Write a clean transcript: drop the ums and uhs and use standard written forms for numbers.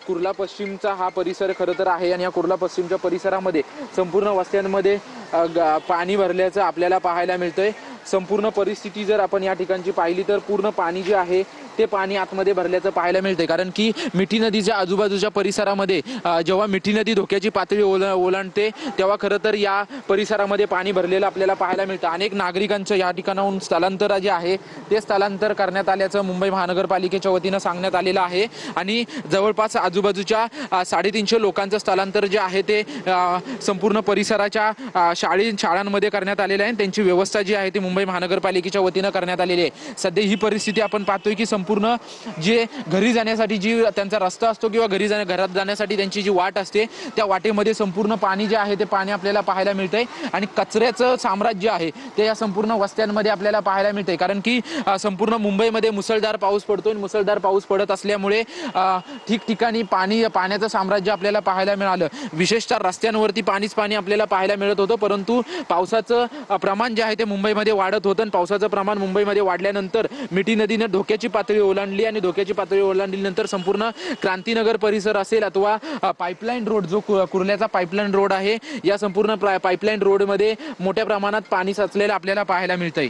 कुर्ला पश्चिमचा हा परिसर खरं तर आहे आणि या कुर्ला पश्चिमच्या परिसरामध्ये संपूर्ण वस्त्यांमध्ये पाणी भरल्याचं आपल्याला पाहायला मिळतंय। संपूर्ण परिस्थिती जर आपण या ठिकाणची पाहिली तर पूर्ण पाणी जे आहे ते पाणी आतमध्ये भरल्याचं पाहायला मिळते, कारण की मिठी नदीच्या आजूबाजूच्या परिसरामध्ये जेव्हा मिठी नदी धोक्याची पातळी ओलांडते तेव्हा खरं तर या परिसरामध्ये पाणी भरलेलं आपल्याला पाहायला मिळतं। अनेक नागरिकांचं या ठिकाणाहून स्थलांतर जे आहे ते स्थलांतर करण्यात आल्याचं मुंबई महानगरपालिकेच्या वतीनं सांगण्यात आलेलं आहे आणि जवळपास आजूबाजूच्या 350 लोकांचं स्थलांतर जे आहे ते संपूर्ण परिसराच्या शाळांमध्ये करण्यात आलेलं आहे। त्यांची व्यवस्था जी आहे ती मुंबई महानगरपालिकेच्या वतीनं करण्यात आलेली आहे। सध्या ही परिस्थिती आपण पाहतोय की संपूर्ण जे घरी जाण्यासाठी जी त्यांचा रस्ता असतो किंवा घरात जाण्यासाठी त्यांची जी वाट असते त्या वाटेमध्ये संपूर्ण पाणी जे आहे ते पाणी आपल्याला पाहायला मिळतंय आणि कचऱ्याचं साम्राज्य आहे ते या संपूर्ण वस्त्यांमध्ये आपल्याला पाहायला मिळतंय, कारण की संपूर्ण मुंबईमध्ये मुसळधार पाऊस पडतोय। मुसळधार पाऊस पडत असल्यामुळे ठिकठिकाणी पाण्याचं साम्राज्य आपल्याला पाहायला मिळालं। विशेषतः रस्त्यांवरती पाणी आपल्याला पाहायला मिळत होतं, परंतु पावसाचं प्रमाण जे आहे ते मुंबईमध्ये वाढत होतं। पावसाचं प्रमाण मुंबईमध्ये वाढल्यानंतर मिठी नदीने धोक्याची पातळी ओलांडली आणि धोक्याची पातळी ओलांडल्यानंतर संपूर्ण क्रांतीनगर परिसर असेल अथवा पाईपलाईन रोड जो कुर्ल्याचा पाईपलाईन रोड आहे या संपूर्ण पाईपलाईन रोडमध्ये मोठ्या प्रमाणात पाणी साचलेलं आपल्याला पाहायला मिळतंय।